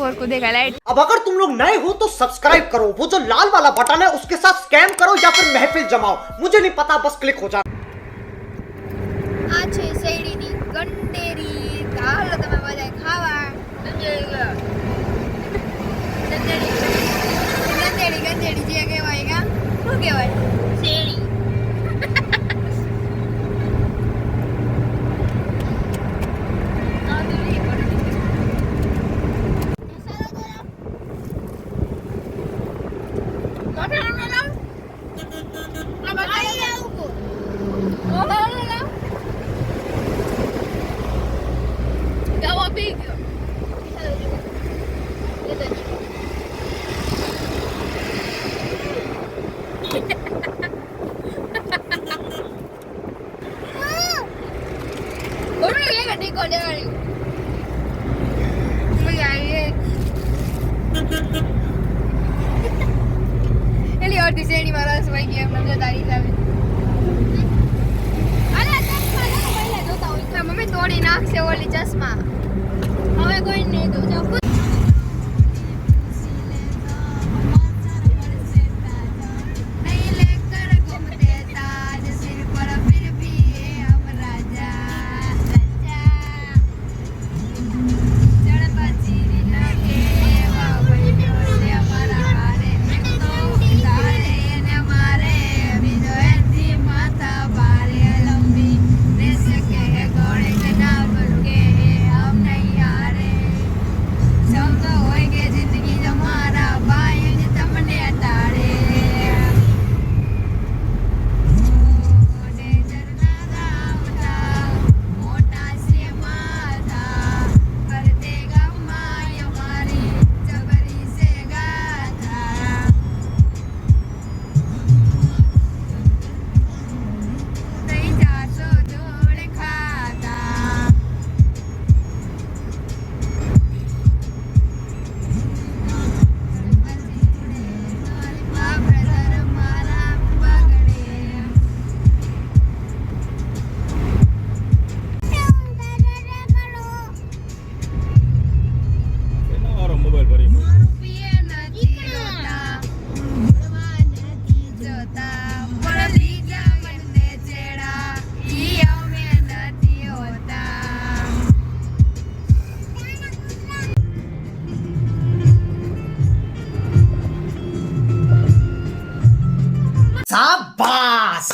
और कूदेगा लाइट। अब अगर तुम लोग नए हो तो सब्सक्राइब करो, वो जो लाल वाला बटन है उसके साथ स्कैम करो या फिर महफिल जमाओ, मुझे नहीं पता, बस क्लिक हो जाए। આ છે શેરડીની ગંડેરી, ચાલો તમે બધા ખાવા. ગંડેરી જે કહેવાય કા શું કહેવાય? શેરડી. અડધી શેરડીમાં રસ વહી ગયા એમ જો તારી હિસાબે. મમ્મી તોડી નાખશે ઓલી ચશ્મા. હવે કોઈ નહીં દઉં જાઓ. શાબાશ.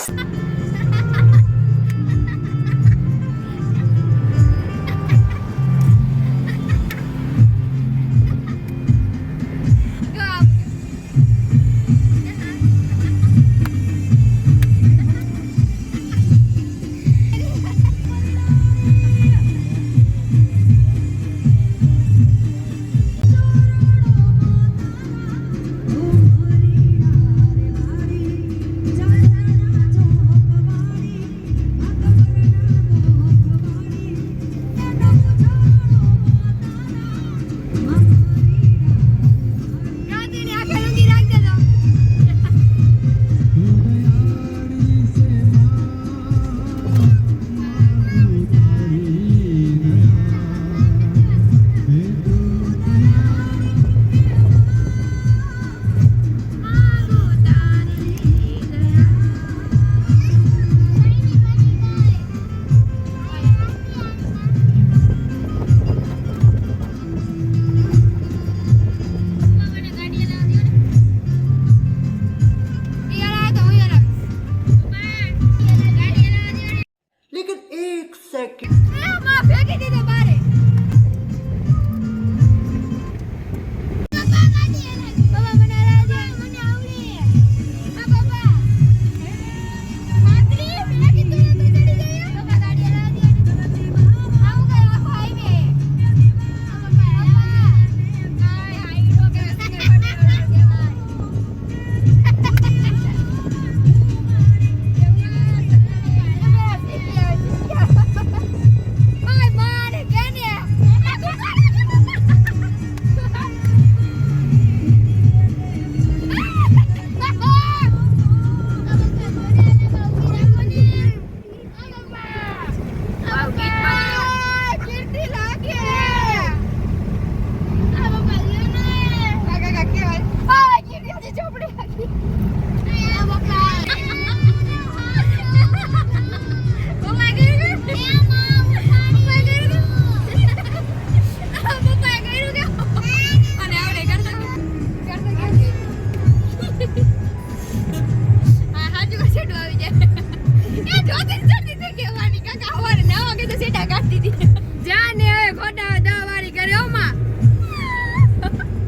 દીધી જાને હવે ખોટા દવાવાળી કર્યો માં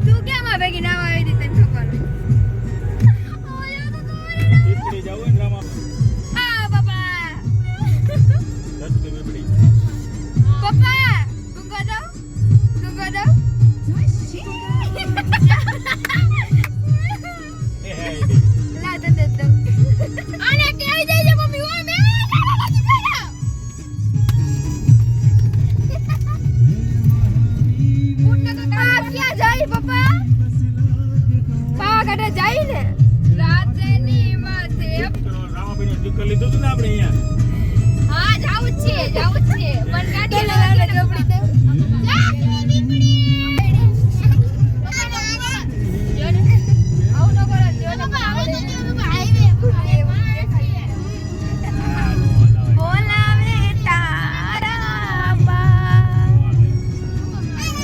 તું કેમ આ ભેગી નાવા આવી હતી તને ખબર પીપળી જાવ ને રામા આ બાપા ધરતી પીપળી પપ્પા ગુંગો દો એ હે લા દે આને કેવી દે છે મમ્મી ઓ મે ક્યાં જાય પપ્પા પાવાગઢ જાય ને રાત્રેની માથે રામાભાઈનો દીકરો લીધો હતો ને આપણે અહીંયા હા જાવું જ છે પણ ગાડી લગાડે ચોપડી દે આવું ન કરો જો ને બોલાવે તારા બા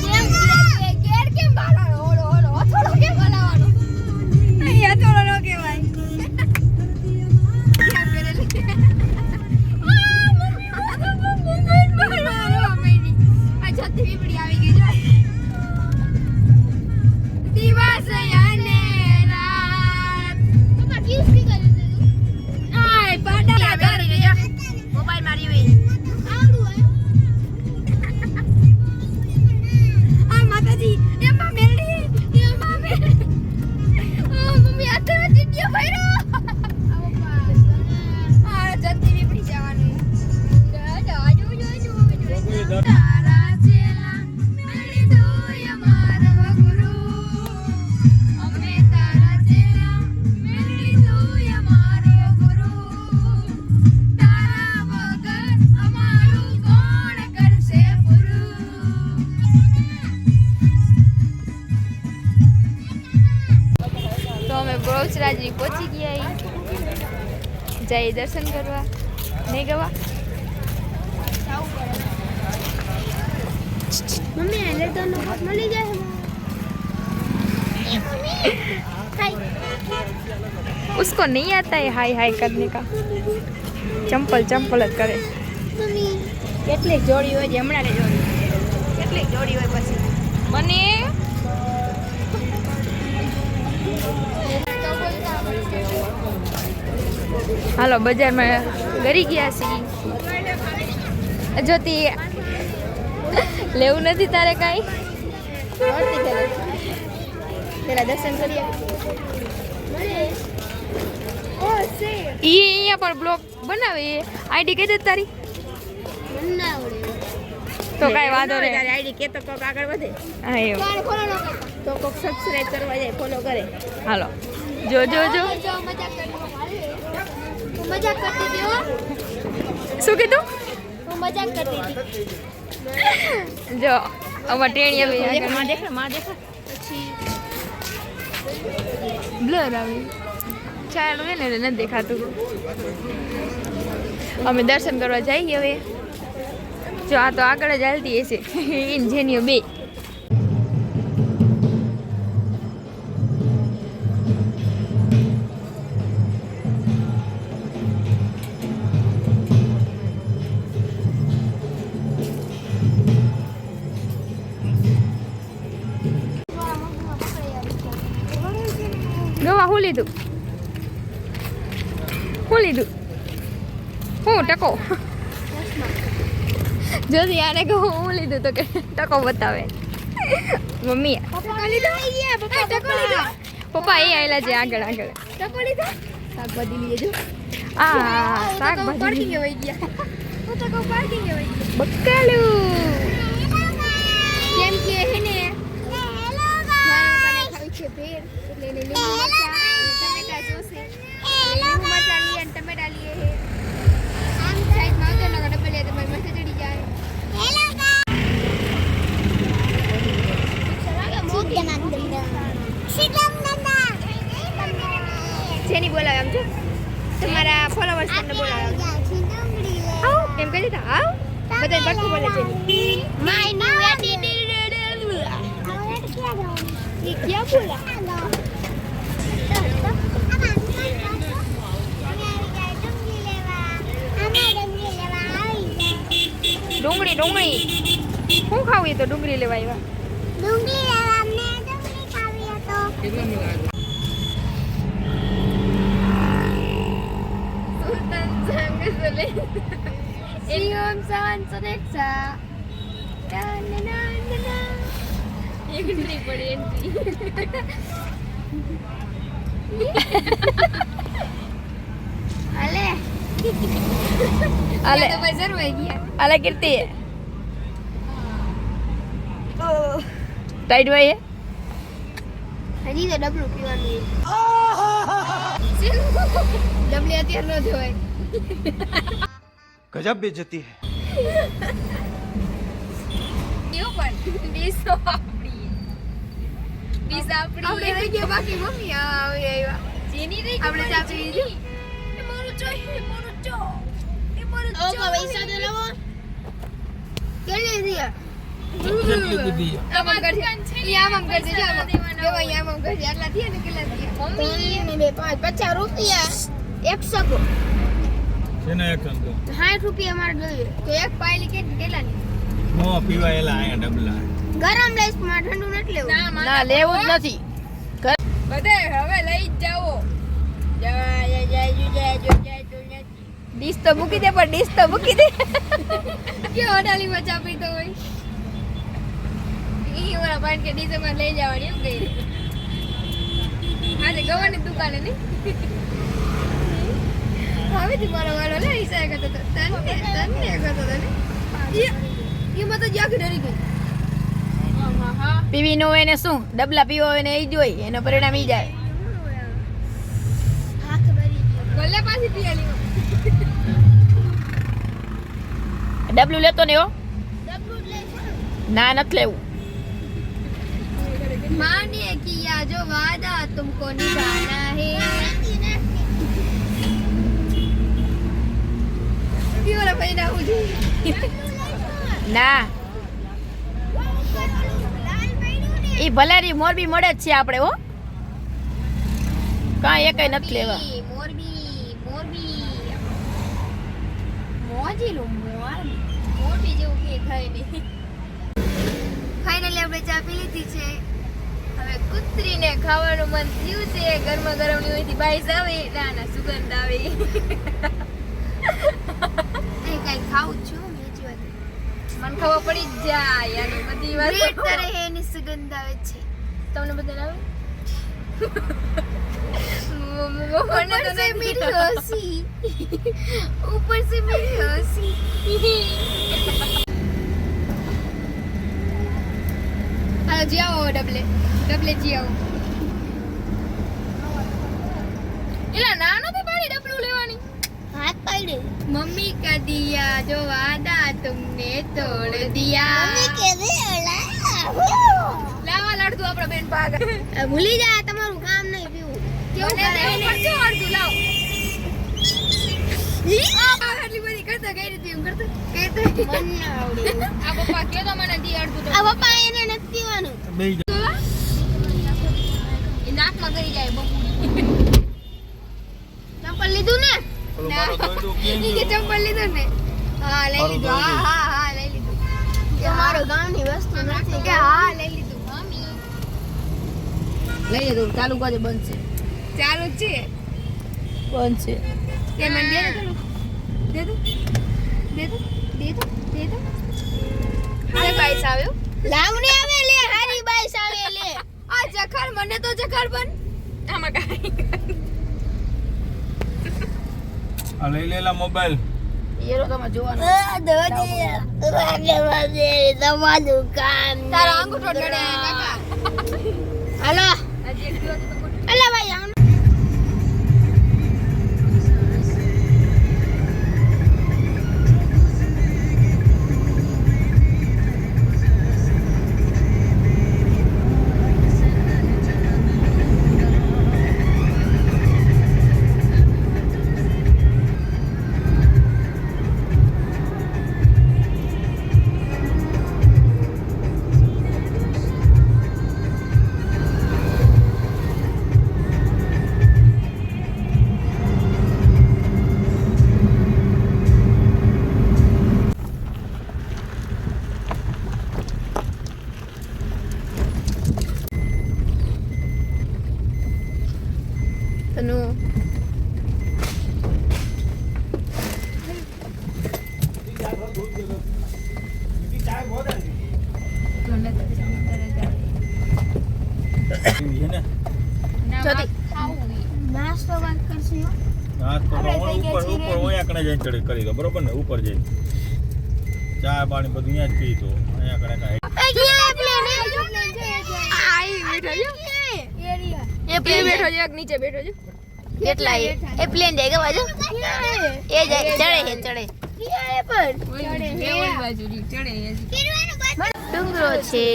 કેમ કેમ બાળવાનો ઓલો થોડો કેમ બોલાવાનો અહીંયા થોડો ન કહેવાય કેમ કરે આ જતી પીપળી આવી ગઈ જો દિવસ અને રાત પપ્પા કી સ્પીકર લીધું આય પાડા કરી ગયા મોબાઈલ મારી વે આવડું આ માતાજી એમાં મેરડી એમાં મેરડી ઓ મમ્મી આ તો ચીટિયો ભર્યો આ જતી પીપળી જવાનું તારા ચેલા મેળી દોય મારો ગુરુ અમે તારા ચેલા મેળી દોય મારો ગુરુ તારા વગર અમારું કોણ કરશે પૂરું તો અમે બહુચરાજી પહોંચી ગયા જઈ દર્શન કરવા નહીં ગવા मम्मी लेटर नो हाथ मली जाए उसको नहीं आता है हाय हाय करने का चंपल चंपल જ કરે મમ્મી કેટલી જોડી હોય છે હમણાં જોડી કેટલી જોડી હોય પછી મને હાલો બજારમાં ગરી ગયા છીએ જોતી લેવું નથી તારે કાઈ પેલા દર્શન કરીએ ઈ અહીંયા પર બ્લોગ બનાવે આઈડી કહી દે તારી તો કાઈ વાંધો નહીં તારી આઈડી કે તો કોક આગળ વધે હા એવું તો કોક સબસ્ક્રાઇબ કરવા જાય ફોલો કરે હાલો જો મજાક કરતી હતી હો શું કીધું હું મજાક કરતી હતી જો અમાર ટેણીયા માં દેખા પછી બ્લર આવે ચાલુ હે ને નથી દેખાતું અમે દર્શન કરવા જઈએ હવે જો આ તો આગળ જ હાલતી હશે ઇન્જિનિયર બે ગવા હું લીધું હું ટકો જોથી આને કહું હું લીધું તો કે ટકો બતાવે મમ્મી પપ્પા એ આવેલા છે આગળ ટકો લીધો શાકભાજી લઈએ જો શાકભાજી પાર્કિંગ વહી ગયા બકાલું કેમ કે હે ને છે ભેર એટલે લીંબુ મરચાં ટમેટા જોશે લીંબુ મરચાં લીએ અને ટમેટા લીએ હે આમ સાઈડ માં આવતો નગર ડબલ લે તો મારી મસ્ત ચડી જાય જેની બોલાવે આમ જો તમારા ફોલોવર્સ તમને બોલાવે આવ એમ કહી દીધા આવ બધા બટકું બોલે છે માય ન્યુ એટીટ્યુડ ये क्या बोला ડુંગળી ડુંગળી શું ખાવું એ તો ડુંગળી લેવા આવ્યા સુલતાન સંગ સુલે એમ સાન સદેક્ષા એન્ટ્રી પડી એન્ટ્રી અલે અલે તો બજાર વઈ ગયા અલે કીર્તિ ટાઈટ ભાઈ હજી તો ડબલું પીવાનું ડબલી અત્યારે ન ધોવાય गजब बेइज्जती है કેવું પણ ડીશ આપણી આપણે રહી ગયા બાકી મમ્મી આવે આવ્યા જેની રહી આપણે ચા પી લીધી એ મારું ચો એ મારું ચો પૈસા દે લવો કેટલી દિયા કેટલી દીધી આમ કરજે આમ કરજે દેવા આમ કરજે આટલા થયા ને કેટલા થયા મમ્મી ને બે 50 રૂપિયા 100 શેના એક અંક 60 રૂપિયા મારે જોઈએ તો એક પાયલી કેટલાની નો પીવાયેલા આયા ડબલા ગરમ લઈશ માં ઠંડુ નથી લેવું ના લેવું જ નથી બધે હવે લઈ જ જાઓ ડીશ તો મૂકી દે પણ ડીશ તો મૂકી દે કે હોટાલી માં ચા પીતો હોય ઈ ઓલા પાન કે ડીશ માં લઈ જવાની એમ કહી આજે ગવાની દુકાને ની હવે થી મારો વાળો લે ઈસા કરતો તો તને કરતો તો ને એ મત જાગ ડરી ગઈ પીવી નો એને શું ડબલા પીવો એને ઈ જોઈ એનો પરિણામ ઈ જાય હાથ ભરી ગયો ગલે પાછી પીલી ડબલું લેતો ને હો ડબલું લે ના નથી લેવું माने किया जो वादा तुमको निभाना है पीवरा पहना मुझे ના ઈ ભલારી મોરબી મળે જ છે આપણે હો કાંઈ એકય નથી લેવા મોરબી મોજીલું મોરબી જેવું કે થાય નહીં ફાઇનલી આપણે ચા પી લીધી છે હવે કુતરીને ખાવાનું મન થયું છે ગરમા ગરમ ની હોયથી બાઈસ આવે ના સુગંધ આવે કઈ ખાવું છું બીજી વાત મન ખાવા પડી જ જાય અને બધી વાત વેટ કરે એની સુગંધ આવે છે તમને બધાને આવે મને તો નહીં મેરી હસી ऊपर से मेरी हंसी હાલો જી આવો ડબલે જી આવો એલા ના નથી પાડી ડબલું લેવાની હાથ પાડી મમ્મી કા દિયા જો વાદા તુમને તોડ દિયા મમ્મી કે દે લાવા લડતું આપણા બેન પાગ ભૂલી જા તમારું કામ નહીં પીવું કેવું કરે પડજો અડધું લાવ આટલી બધી કરતા કઈ રીતે એમ કરતા મને આવડે આ પપ્પા કે તો મને દી અડધું આ પપ્પા એને નથી પીવાનું બે એ નાકમાં કરી જાય બપુડી ચંપલ લીધું ને ઈ કે ચંપલ લીધું ને હા લઈ લીધું હા લઈ લીધું કે મારો ગામની વસ્તુ નથી કે હા લઈ લીધું મમ્મી લઈ લીધું ચાલુ કરજે બંધ છે ચાલુ જ છે બંધ છે કે મને દે દો હારી બાઈસ આવ્યો લાવણી આવે લે હારી બાઈસ આવે લે આ જખર મને તો જખર બન આમાં કાઈ આ લઈ લેલા મોબાઈલ એરો તમે જોવાનો તમારું કામ તારો અંગૂઠો નડે કાકા હાલો અલા ભાઈ આમ કણે જઈને ચડે કરી દો બરોબર ને ઉપર જઈને ચા પાણી બધું અહીંયા જ પી તો અહીંયા કણે કાંઈ એ પ્લેન બેઠો છે નીચે બેઠો છે કેટલા એ પ્લેન જાય કે બાજુ એ જાય ચડે ડુંગરો છે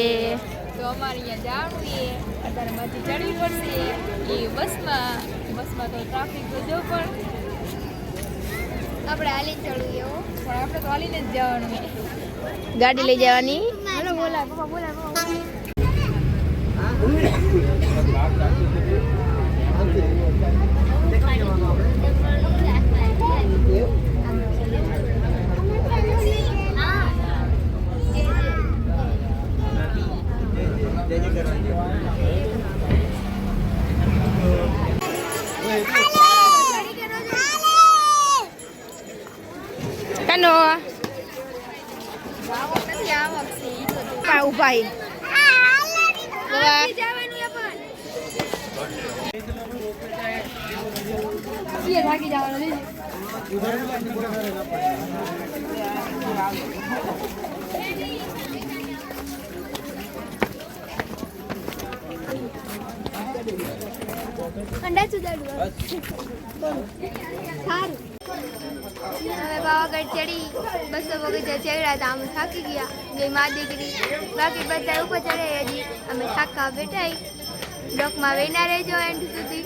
તો અમારે અહીંયા જવાનું છે અત્યારે માંથી ચડવી પડશે એ બસમાં તો ટ્રાફિક તો જો પણ આપણે હાલી ચડવું એવું પણ આપણે તો હાલીને જ જવાનું ગાડી લઈ જવાની હાલો બોલા પપ્પા બોલા કનો ઉભા થાકી જવાનું અંડા સુધારવું સારું હવે પાવાગઢ ચડી 200 પગથિયા ચડ્યા હતા અમે થાકી ગયા જય મા દીકરી બાકી બધા ઉપર ચડે હજી અમે થાકા બેઠા બ્લોકમાં વેના રહેજો એન્ડ સુધી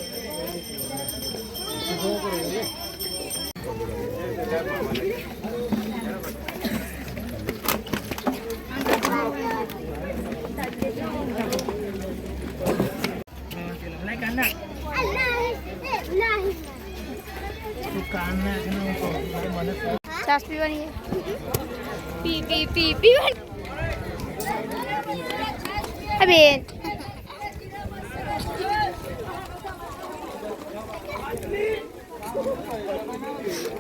છાશ પીવાની પીવાની બેન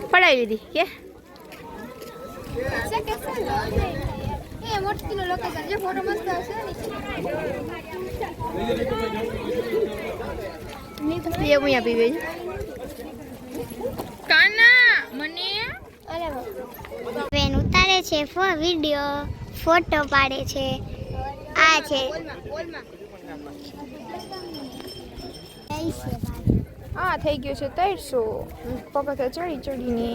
પડાવી દીધી કે મોટી લોકેશન જે ફોટો મસ્ત હશે નહીં તો અહીંયા પીવે છે કાના મને બેન ઉતારે છે વિડિયો ફોટો પાડે છે આ છે આ થઈ ગયો છે 300 પગથિયા ચડીને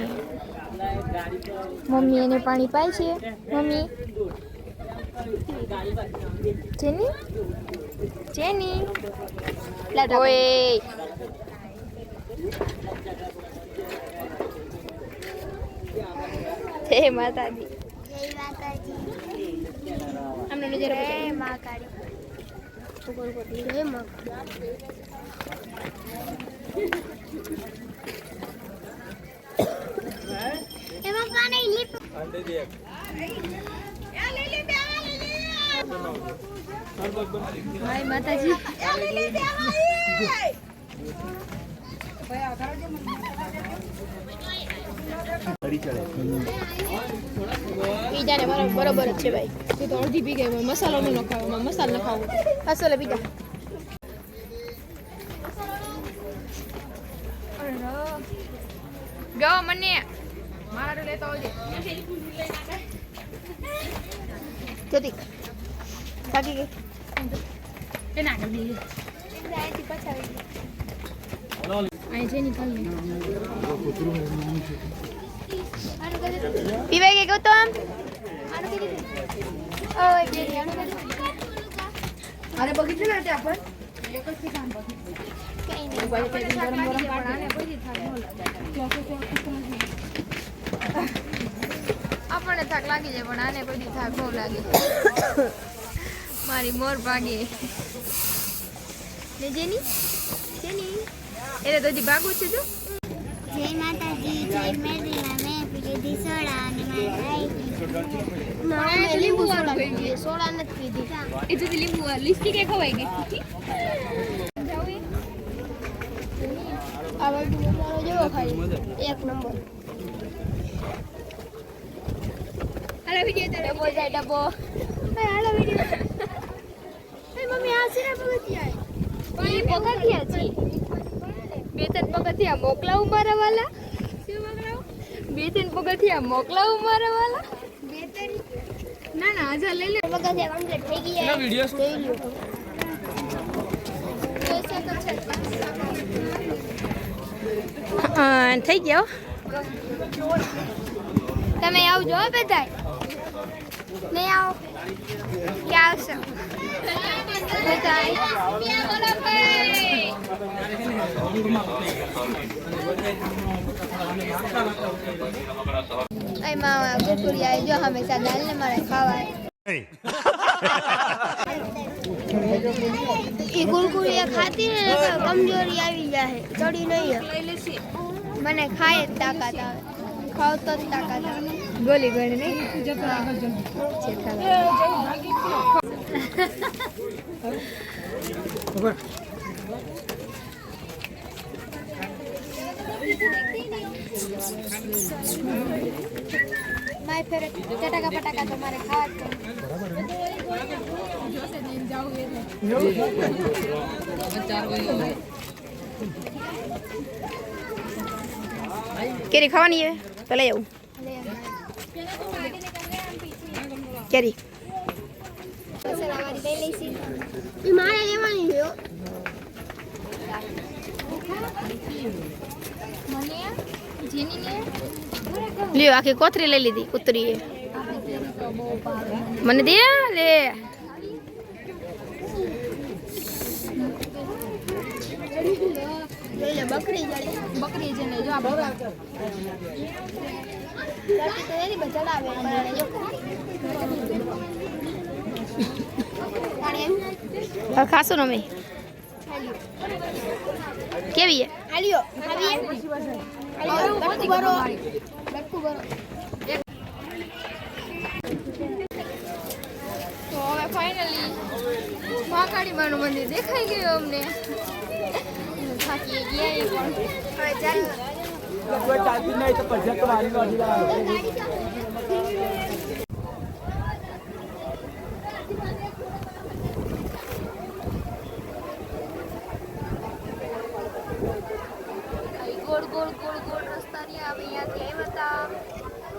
મમ્મી એને પાણી પાય છે મમ્મી જેની ઓય જય માતાજી અમને નજર જય મા કાળી જય મા એમાં પાણી લીપ અંડે દે હાય માતાજી પીજાને બરોબર જ છે ભાઈ તું તો અડધી પી ગઈ મસાલો નું નખાવો મસાલો નખાવો મસાલો પીજા ગો મને મારા લેતો આવજે જતી થાકી ગઈ એના આગળ દે આઈથી પછાવી આઈ છે નીકળ પીવાઈ ગઈ ગૌતમ આનું કીધું ઓય બેરી આનું કીધું અરે બગીચે ના તે આપણ એક જ કામ બાકી કઈ નહીં ગરમ ગરમ પાણી પછી થાક ન લાગે આપણને થાક લાગી જાય પણ આને કોઈ થાક ન લાગે મારી મોર ભાગે ને જેની એને તો હજી ભાગવું છે જો જય માતાજી જય મેરીના મેં પીલી દી સોડા અને મારે લીંબુ વાળો પી સોડા નથી પીધી એ તો લીંબુ લિસ્ટી કે ખવાઈ ગઈ આ વાળું મારો જેવો ખાલી એક નંબર હાલો વિડિયો તો ડબો જાય ડબો હાલો વિડિયો એ મમ્મી આ સિરા પગથિયા એ પગથિયા છે બે ત્રણ પગથિયા મોકલાવું મારા વાલા શું મોકલાવું બે ત્રણ પગથિયા મોકલાવું મારા વાલા. ના ના આજા લઈ લે. પગથિયા કમ્પ્લીટ થઈ ગયા થઈ ગયો. તમે આવજો હો બધા. નહીં આવો ક્યાં આવશો એમાં કુરકુરિયા જો હંમેશા દાલ ને મારે ખાવાય. એ કુરકુરિયા ખાતી ને કમજોરી આવી જાય ચડી નહીં મને ખાય જ તાકાત આવે. ખાવ તો જ તાકાત આવે. ગોલી ગણી નહીં માય ફેવરેટ ચટાકા પટાકા તો મારે ખાવા કેરી ખાવાની છે તો લઈ આવું. કેરી મારે લેવાની છે લ્યો આખી કોથરી લઈ લીધી કૂતરીએ. મને દે લે. બકરી બકરી છે ને જો આ બકરા ચડાવે હવે ખાશું ને અમે. કેવી છે? હાલ્યો તો હવે ફાઇનલી મહાકાળી માનું મંદિર દેખાઈ ગયું અમને. થાકી ગયા એ પણ. હવે ચાલો ગોળ ગોળ ગોળ ગોળ રસ્તા ની આવે. અહીંયાથી આવ્યા હતા.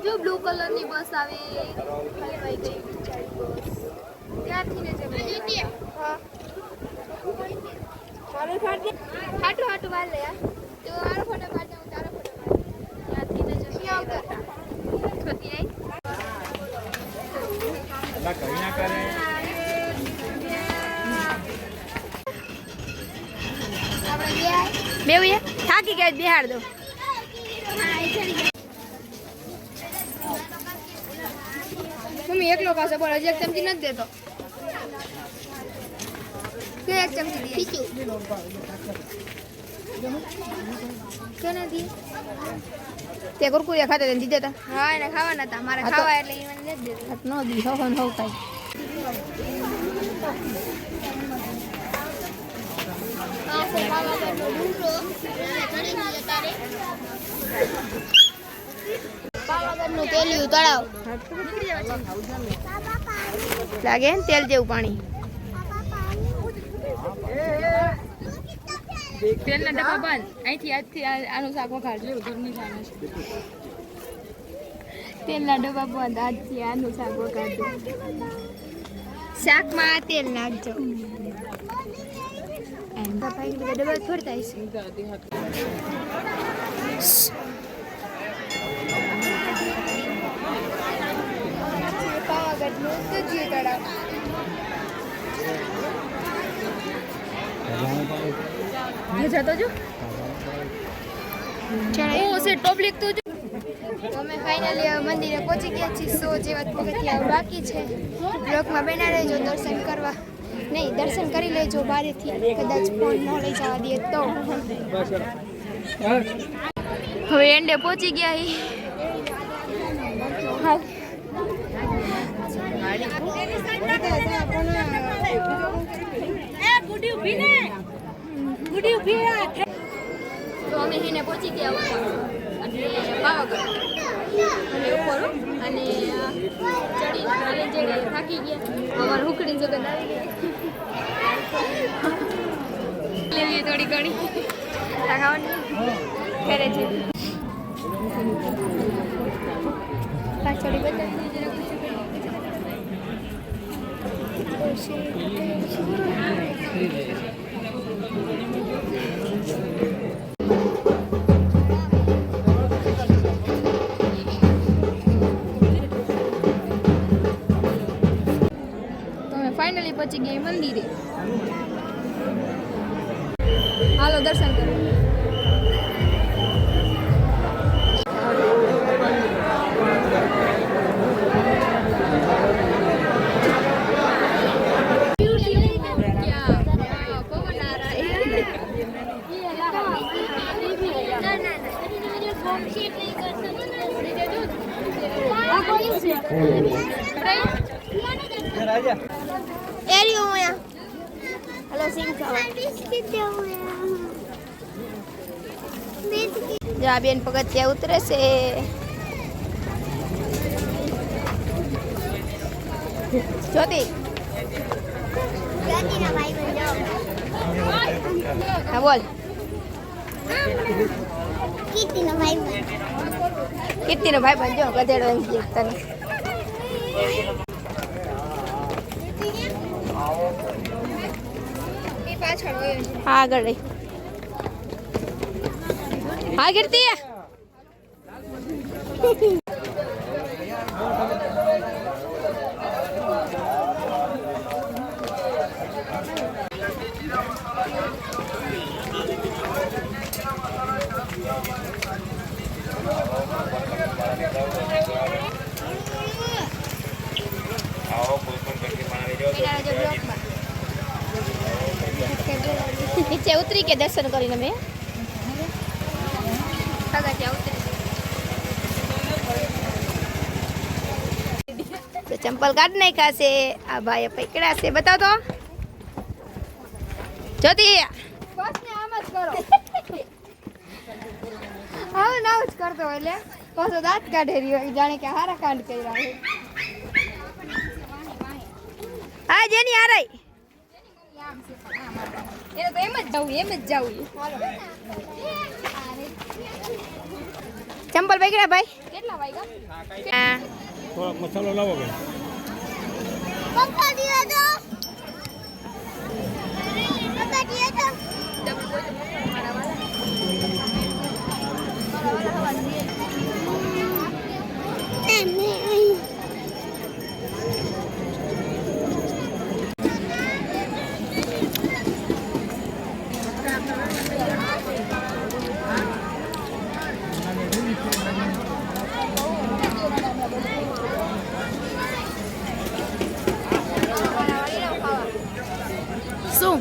જો બ્લુ કલરની બસ આવે હલવાઈ ગઈ બિચારી બસ. ત્યાંથી ને જમે હા હાટું હાટું વાર લે યાર. તો મારો ફોટો પાડ દઉં તારો ફોટો પાડ. ત્યાંથી ને જમી આવતા હતા. છોતી નહીં અલા કઈ ના કરે. આપણે ગયા બેવું છે? થાકી ગયા બિહાર દો. મમ્મી એકલો પાસે બોલ હજી એક ચમચી નથી દેતો. કે એક ચમચી દે કે નથી તે કુરકુરિયા ખાતા તેને દીધા હતા. હા એને ખાવાના હતા મારે ખાવા એટલે એ મને નથી દેતો. ન દી હવ હવ કાંઈ. પાવાગઢનું તેલિયું તળાવ લાગે ને તેલ જેવું પાણી. તેલના ડબ્બા બંધ. અહીંથી આજથી આનું શાક વઘારજો. ઘરની જાણે છે તેલના ડબ્બા બંધ. આજથી આનું શાક વઘારજો. શાકમાં તેલ નાખજો. ભાઈ બધા ડબ્બા ફરતા હશે. પાવાગઢનું દૂધિયું તળાવ. જતો જો ઓ સે ટોપલિક તો જો. અમે ફાઇનલી મંદિરે પહોંચી ગયા છીએ. 100 જેવા પગથિયા બાકી છે. બ્લોકમાં બેના રહેજો દર્શન કરવા. નહીં દર્શન કરી લેજો બારેથી. કદાચ ફોન ન લઈ જવા દે તો. હવે એન્ડે પહોંચી ગયા હી. હા તો અમે એને પહોંચી ગયા ઉપર અને પાવાગઢ અને ઉપર અને ચડીને હાલે ચડે થાકી ગયા. અમારે હુકડી જગત આવી ગઈ. લેવીએ થોડી ઘણી ખાવાની કરે છે. પાછળ બતાવી દીધી ફાઇનલી પહોંચી ગઈ મંદિરે. હાલો દર્શન કરો. જા બેન પગથિયા ઉતરે છે. જ્યોતિ હા બોલ. કીર્તિનો ભાઈ કીર્તિનો ભાઈ બનજો ગધેડો એમ કે તને. હા આગળ રહી. હા કીર્તિ નીચે ઉતરી કે દર્શન કરીને મેં તો ચંપલ કાઢ નાખ્યા છે. આ ભાઈ પકડ્યા છે. બતાવ તો જ્યોતિ આમ જ કરો. હા ના જ કરતો એટલે પાછો દાંત કાઢે રહ્યો જાણે કે હારા કાંડ કર્યા છે. હા જેની હારાઈ એને તો એમ જ જવું. ચંપલ પકડ્યા ભાઈ. કેટલા વાગ્યા? થોડોક મસાલો લાવો કે પપ્પા દિયો તો પપ્પા દિયો તો શું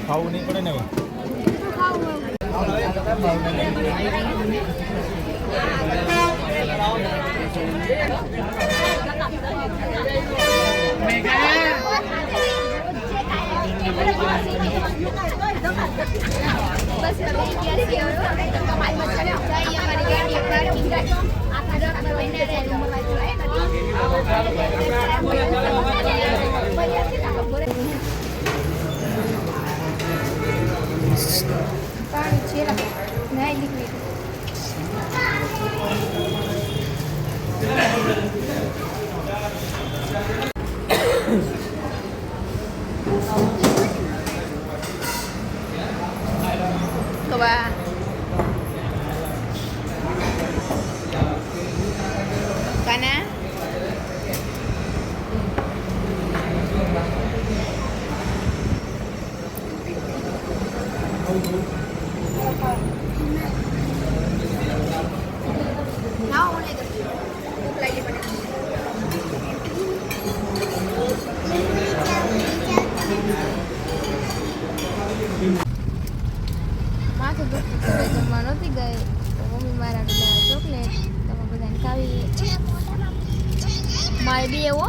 ખાવું નહીં પડે ને હવે. પાણી છે નહીં લીકવી. કવા કાના મારે બી એવો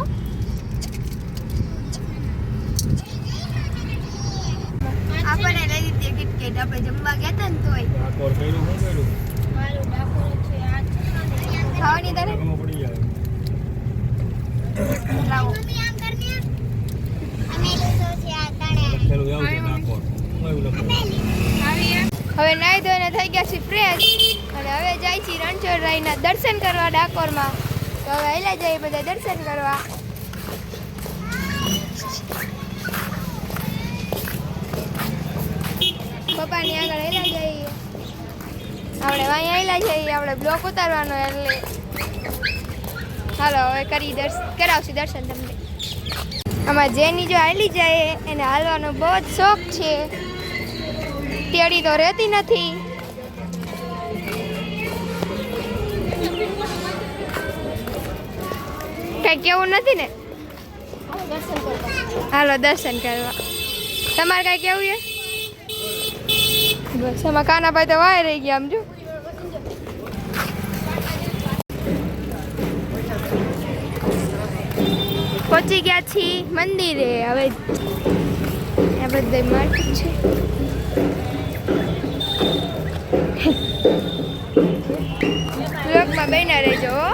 આપણને લઈ દીધી કિટકેટ આપણે જમવા ગયા હતા ને તોય ડાકોર કર્યું શું કર્યું મારું ડાકોર છે આ ખાવાની તારે ડાકોરમાં પડી જાય લાવો મમ્મી આમ કરને અમે લીધો છે આ તણે લખેલું એવું છે ડાકોર શું એવું લખેલું હવે નાઈ ધોઈને થઈ ગયા છે ફ્રેશ અને હવે જાય છે રણછોડરાયના દર્શન કરવા ડાકોરમાં તો હવે હેલા જઈએ બધા દર્શન કરવા પપ્પાની આગળ હેલા જઈએ આપણે વાંઈ હેલા જઈએ આપણે બ્લોક ઉતારવાનો એટલે હાલો હવે કરાવશું દર્શન તમને આમાં જેની જો હાલી જાય એને હાલવાનો બહુ જ શોખ છે ટેડી તો રહેતી નથી કઈ કેવું નથી ને હાલો દર્શન કરવા તમારે કઈ કેવું છે બસ એમાં કાનાભાઈ તો વાય રહી ગયા આમ જો પહોંચી ગયા છીએ મંદિરે હવે આ બધા માટી છે બ્લોગમાં બન્યા રહેજો હો.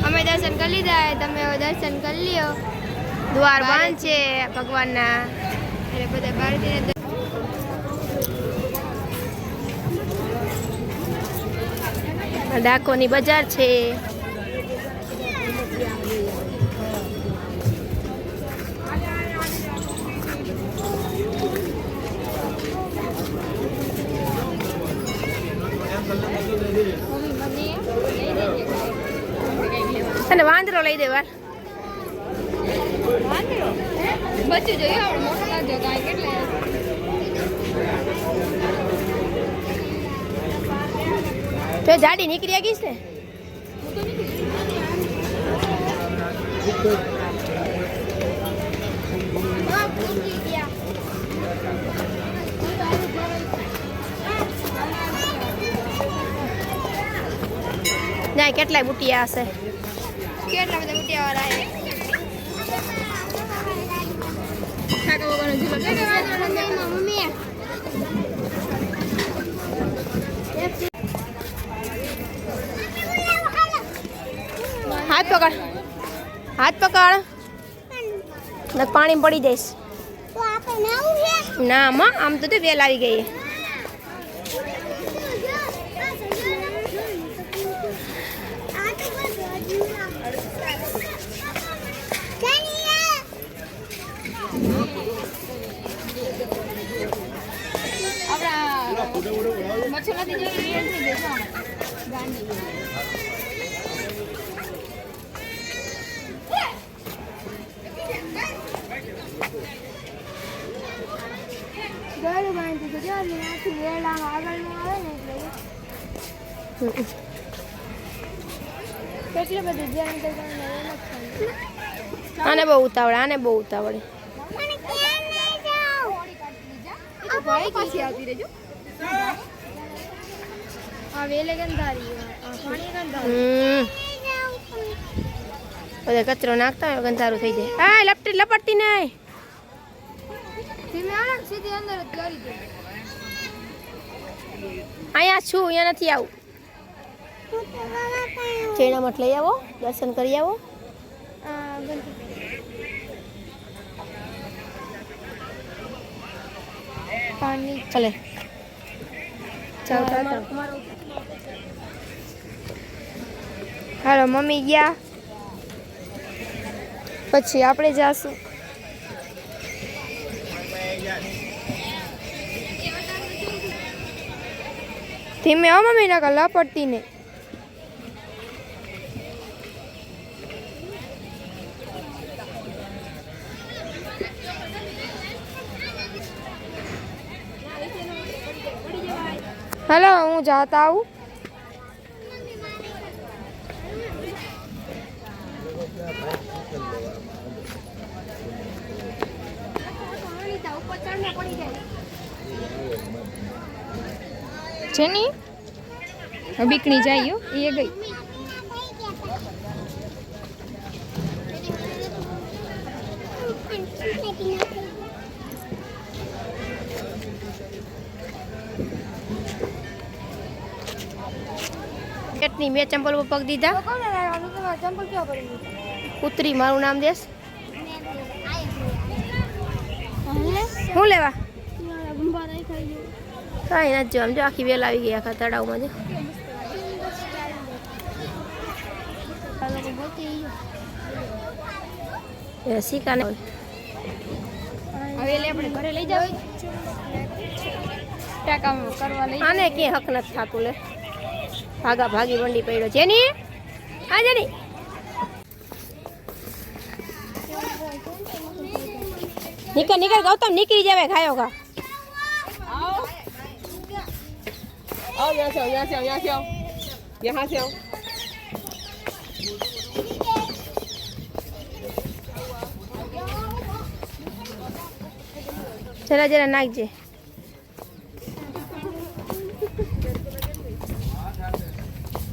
અમે દર્શન કરી લીધા તમે હવે દર્શન કરી લ્યો દ્વાર બંધ છે ભગવાનના એટલે બધા બહારથી ડાકોરની બજાર છે અને વાંદરો લઈ દેવા વાંદરો બચ્ચું જોયું આપણે મોટો લાગજો કાંઈ કેટલે તો જાડી નીકળી ગઈશ ને ના કેટલાય બુટિયા હશે કેટલા બધા બુટિયા વાળા હાથ પકડ હાથ પકડ પાણી પડી જઈશ તો આપણે નાવું છે ના માં આમ તો વેલ આવી ગઈ આ તો ગળું બાંધી તો જો આખી વેળામાં આગળનું આવે ને એટલે કેટલી બધી ધ્યાન આને બહુ ઉતાવળે આને બહુ ઉતાવળે મને કેમ નહીં જાવ તો ભાઈ પાછી આવતી રહેજો આ વેલે ગંધારી આ પાણી ગંધારી બધે કચરો નાખતા હોય ગંધારું થઈ જાય હા લપટતી નહીં સીધી અંદર જ કરી દે અહીંયા છું અહીંયા નથી આવું ચેણા મઠ લઈ આવો દર્શન કરી આવો પાણી ચલે હાલો મમ્મી ગયા પછી આપણે જાશું ધીમે હો મમ્મી ના કલા પડતી ને हेलो हूँ जाता हूँ છે ની બીકણી જાય એ ગઈ. ચટણી મેં ચંપલ પર પગ દીધા. કૂતરી મારું નામ દેશ. શું લેવા કાંઈ નથી જો આમ જો આખી વેલ આવી ગઈ આખા તળાવમાં જો. સિક્કા હવે આપણે ઘરે લઈ જાવ ટાકા કરવા લઈ આને ક્યાંય હક નથી થતું લે. ભાગા ભાગી વંડી પડ્યો છે ની. હા જેની નીકળ નીકળ ગૌતમ નીકળી જાવે ખાયો ખા. आओ यहाँ से आओ यहाँ से आओ यहाँ से आओ यहाँ से आओ જરા જરા નાખજે.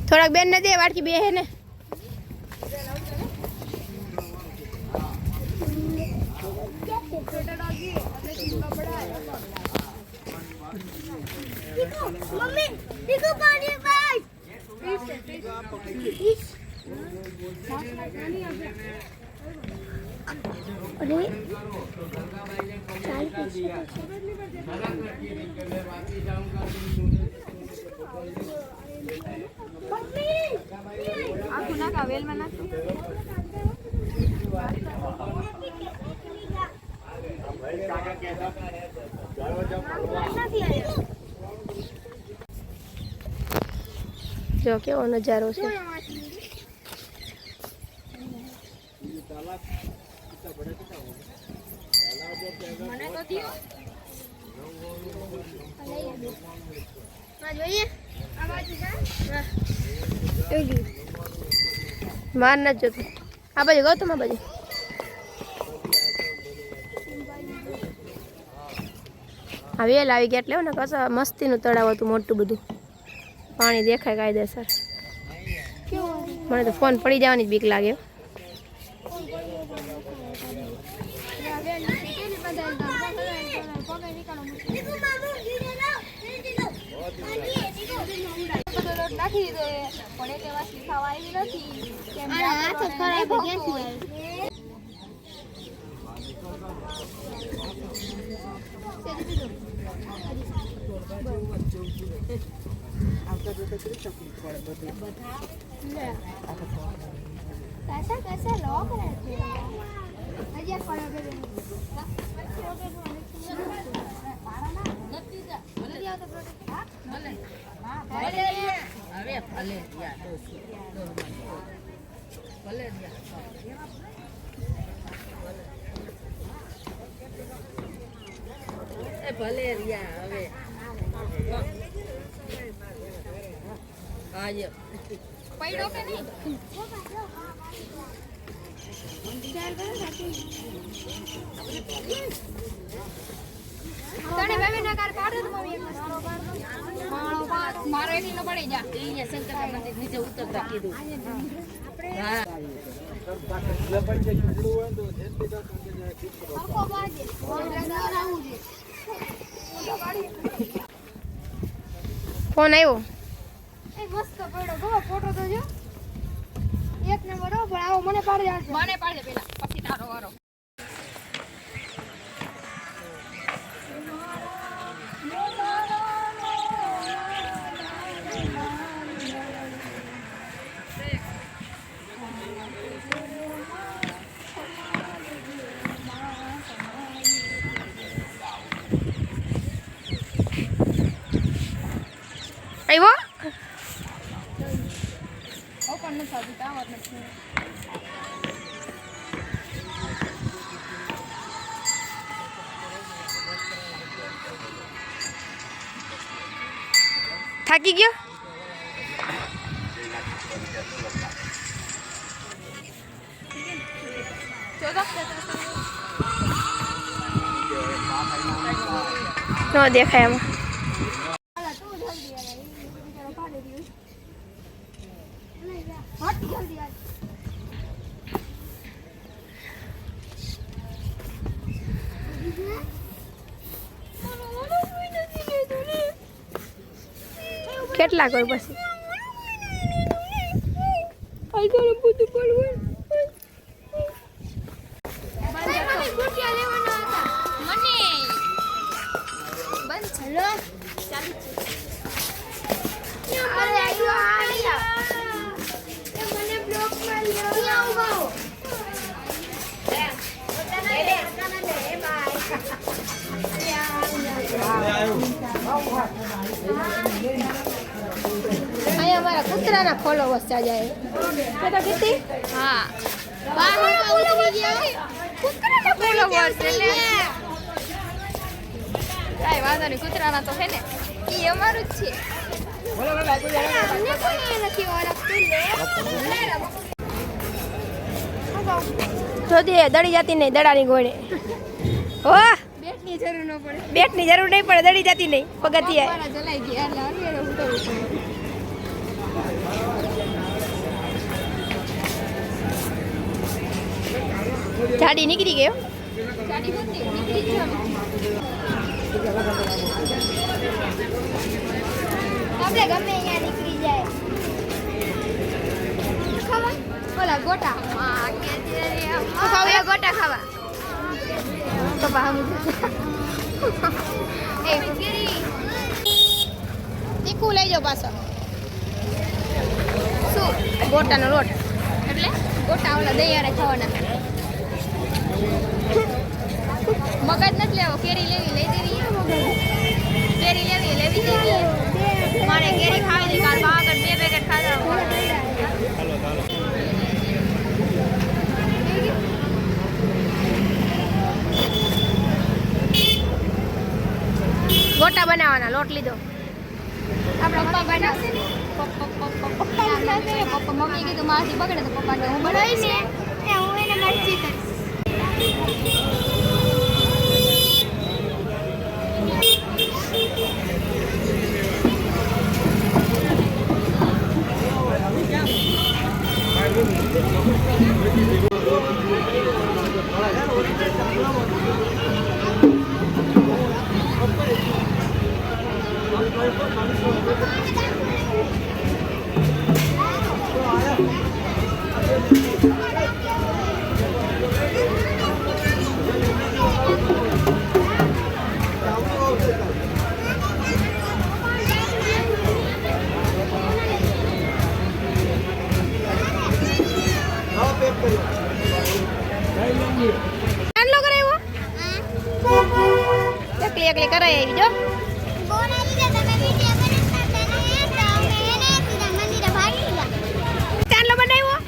થોડાક બેન ને દે વાટકી બે હે ને. मम्मी देखो पानी भाई अरे આખું નાખા વેલમાં નાખ. જો કેવો નજારો છે. માર નથી જોતું. આ બાજુ ગૌતમ આ બાજુ. આ વેલ આવી ગયા એટલે ને કશા મસ્તીનું તળાવ હતું મોટું બધું. પાણી દેખાય કાયદેસર. મને તો ફોન પડી જવાની જ બીક લાગે. कैसा कैसा लॉक रहते हैं अजय पड़ा दे ભલે રિયા હવે આજે પડ્યો કે નહીં. તને બેબી ના કાર કાઢો તો મમ્મી મારો એકલો પડી જા. અહીંયા શંકર મંદિર નીચે ઉતરતા કીધું. હા हमको बाजे और लगाऊं जी ફોન આવ્યો. એ મસ્ત પડ્યો ગો ફોટો તો જો એક નંબર હો પણ આવો મને પાડી આવજો. મને પાડે પેલા પછી તારો વારો. આવ્યો ઓપન નથી થતું ટાવર નથી. થાકી ગયો. ન દેખાય એમાં. હટ જલ્દી આજ. કેટલા કર પછી આઈ ગયો બધું પડવું મને ગુટિયા લેવાના હતા. મને બંધ હલો ચાલુ અરે આયો મને બ્લોક માં લ્યો ક્યાં ઉભો અહીંયા અમારા કૂતરાના ફોલોવર્સ જાય કેતા કીધી હા બાર ઉતરી ગયા કૂતરાના ફોલોવર્સ એટલે કાઈ વાંધો નહીં કૂતરાના તો છે ને ઈ અમારું જ છે અમને કોઈ નથી ઓળખતું લે જોતી દડી જતી નહીં દડાની ગોળે હો બેટની જરૂર ન પડે બેટની જરૂર નહીં પડે દડી જતી નહીં પગથિયે જલાઈ ગયા એટલે અનવેરો ઉતરવું પડે જાડી નીકળી ગયો ગાડી હોતી નીકળી જ આપણે ગમે અહીંયા નીકળી જાય ખબર ઓલા ગોટા ખાવા ગોટા ખાવા પપ્પા હમ એ કેરી તીખું લઈ જાઓ પાછો શું ગોટાનો લોટ એટલે ગોટા ઓલા દહીંયાને ખાવાના મગજ નથી લેવો કેરી લેવી લઈ દેવી કેરી લેવી લેવી દેવી મારે કેરી ખાવી હતી કાલ પાવાગઢ 2 પેકેટ ખાધા ગોટા બનાવવાના લોટ લીધો આપણા પપ્પા બનાવશે ને પપ્પા મમ્મી કીધું મારાથી બગડે તો પપ્પાને હું બનાવીશ ને હું એને મરજી કરીશ ચાંદલો કરાવ્યો એકલી એકલી કરાઈ આવી જો ચાંદલો બનાવ્યો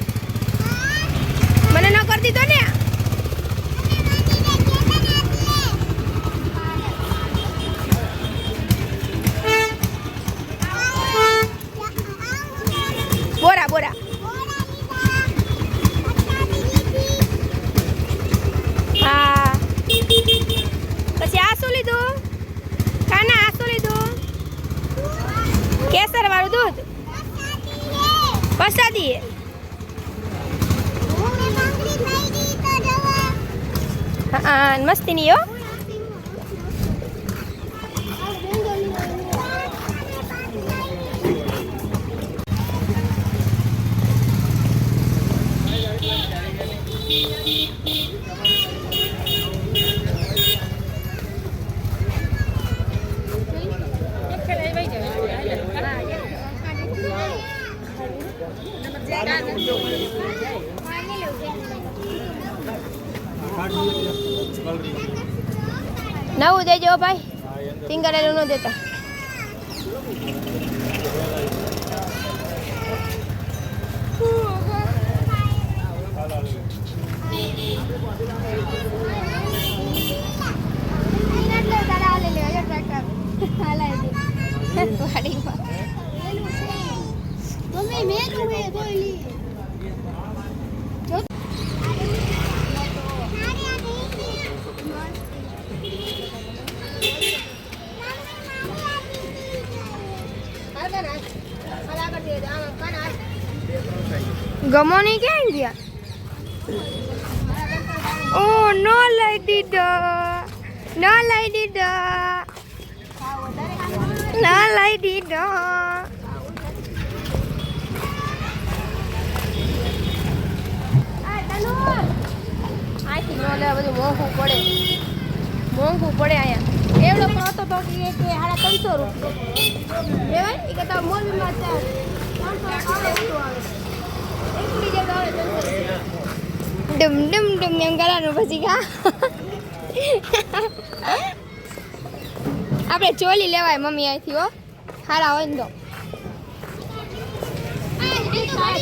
મને ન કરી દીધો ને બોરા બોરા હા પછી આ શું લીધું કાના આ શું લીધું કેસર વાળું દૂધ પ્રસાદી હા મસ્તી ની હો નવું દેજો ભાઈ ફિંગર એલું ન દેતા ગમો નહીં ક્યાં ગયા? ઓ નો લઈ દીધો, નો લઈ દીધો, નો લઈ દીધો. આથી નો લેવા બધું મોંઘું પડે અહીંયા. એવડો પણ હતો તો કે 350 રૂપિયા લેવાય એ કરતા મોલમાં ચાલ 300 આવે આવે એકડી જેવું આવે 300. ડમ ડમ ડમ એમ કરવાનું પછી કા આપણે ચોલી લેવાય મમ્મી અહીંથી હો હારા હોય ને તો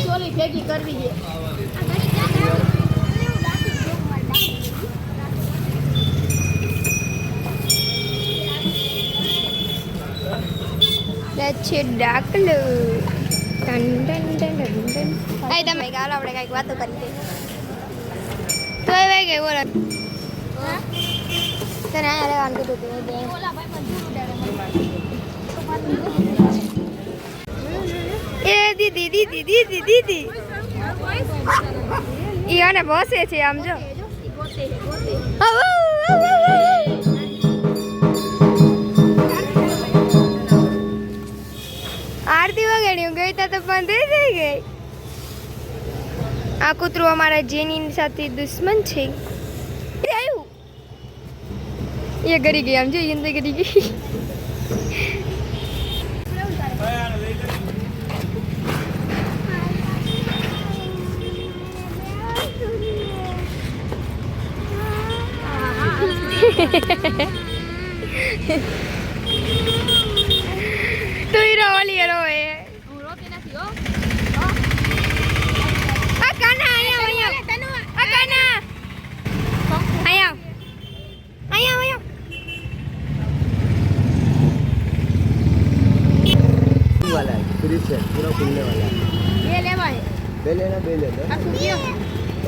ચોલી ભેગી કરવી છે. છે ડાકલું ટન ટન ટન ટન. આય તમે ગાલો આપણે કઈક વાતો કરી દે તો એ વે ગઈ બોલો તને આયા રહેવાનું કીધું તું દે ઓલા ભાઈ પણ દૂર એ દીદી દીદી દીદી દીદી ઈ આને બોસે છે આમ જો આરતી વગાડી ગઈ તો બંધ થઈ ગઈ. આ કૂતરું અમારા જેની સાથે દુશ્મન છે. આવ્યું એ ગરી ગઈ આમ જો અંદર ગરી ગઈ. તું રોલી રોએ હું રોતી નથી હો. આ કાના આયા તનુ આ કાના આયા આયા આયા वाला है फ्री से पूरा खुलने वाला है. ये लेवा है ले लेना ले लेना. आ तू क्यों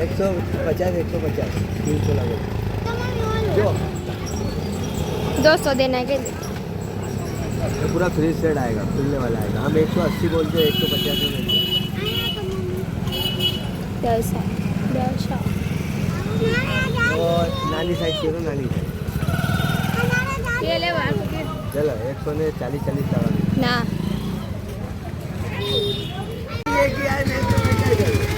150 300 लगे जो 200 देना के ये पूरा फ्री सेट आएगा खुलने वाला आएगा. हम 180 बोलते हैं 150 में दसा और नानी साइज चाहिए तो नानी साइज ये लेवा चलो 140 का ना ये क्या है मैं तो क्या करूं.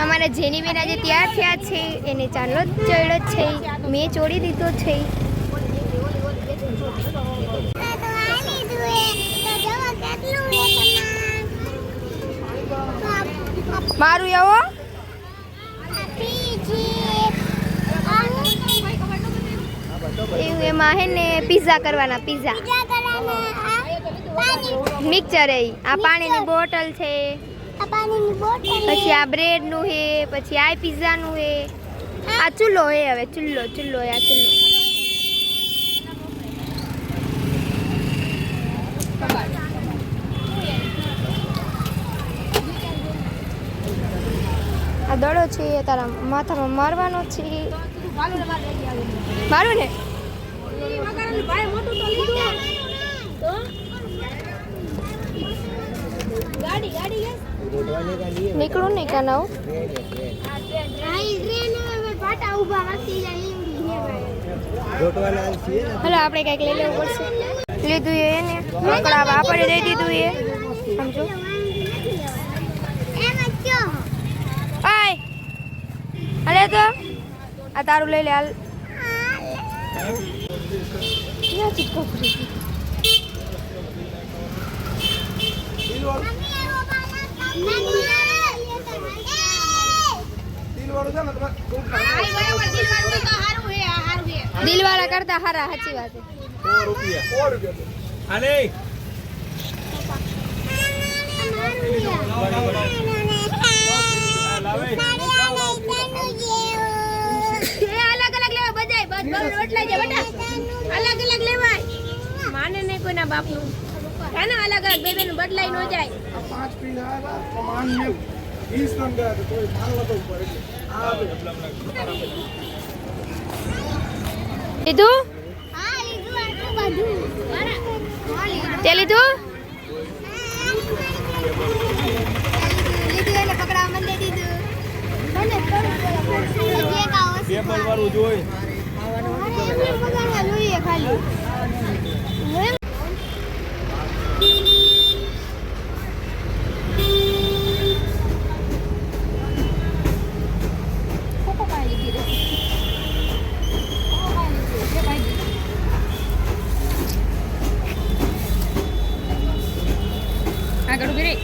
અમારા જેની બેન આજે તૈયાર થયા છે એને ચાંદલો ચડ્યો છે મેં ચોરી દીધો છે. મારું એવો એવું એમાં હે ને પિઝા કરવાના પિઝા મિક્સર એ આ પાણીની બોટલ છે પછી આ બ્રેડ નું હે પછી આ પિઝા નું હે આ ચૂલો હે હવે ચૂલો ચૂલો હે આ ચૂલો આ દડો છે એ તારા માથામાં મારવાનો છે મારું ને નીકળું નહીં કાના હલો આપણે કઈક લઈ લેવું પડશે. લીધું એને કકડા વાપરી દઈ દીધું એ સમજો. આય અરે તો આ તારું લઈ લે હાલ. દિલવાળા કરતા હારા સાચી વાત છે. આલે અલગ અલગ લેવા બધાય બસ રોટલા છે બેટા અલગ અલગ લેવાય માને નહીં કોઈના બાપનું खाना अलग अलग बेबे नु बदलाई न जाए 5 पीस आया तो मान में 20 रन गया तो मान लो तो ऊपर લીધું हां લીધું આટલું બધું તે લીધું લીધું એને પકડાવા મને દીધું મને થોડું જે કાઓ ટેબલ વાળું જોઈ પકડવા જોઈએ ખાલી આગળ ઉભી રહી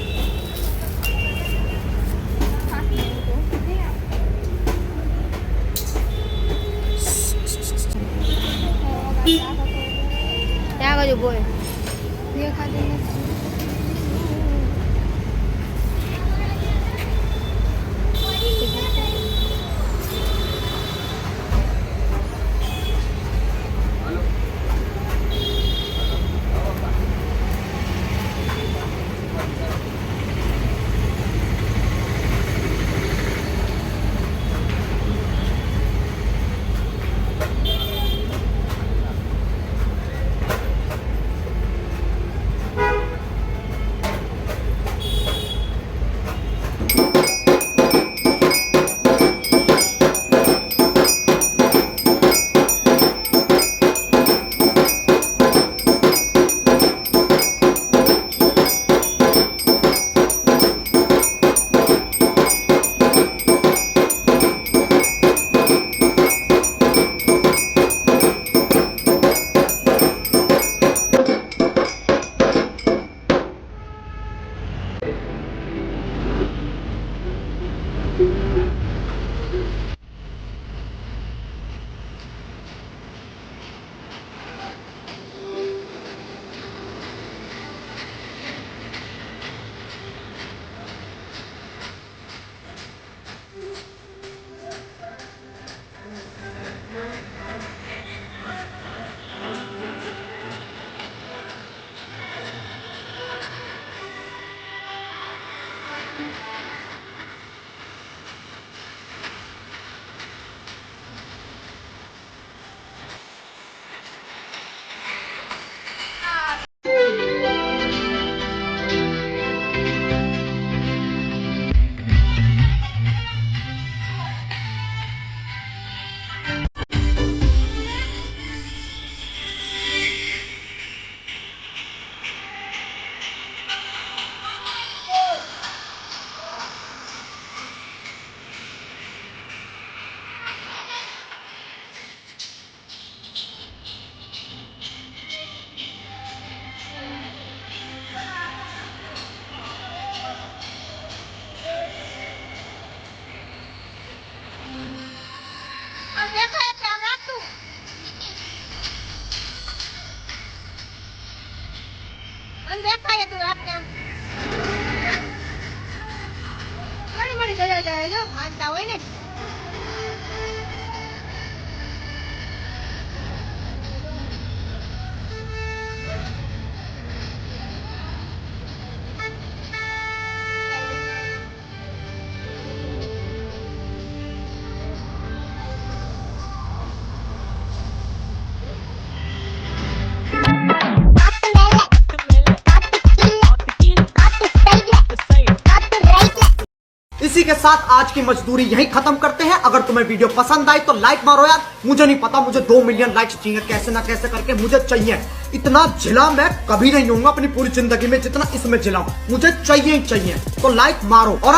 ત્યાં બાજુ બોલ દેખાતું નથી માનતા હોય ને इसी के साथ आज की मजदूरी यहीं खत्म करते हैं। अगर तुम्हें वीडियो पसंद आई तो लाइक मारो यार। मुझे नहीं पता, मुझे 2 मिलियन लाइक्स चाहिए, कैसे ना कैसे करके मुझे चाहिए। इतना झिला मैं कभी नहीं हूँ अपनी पूरी जिंदगी में जितना इसमें झिला हूं। मुझे चाहिए ही चाहिए, तो लाइक मारो। और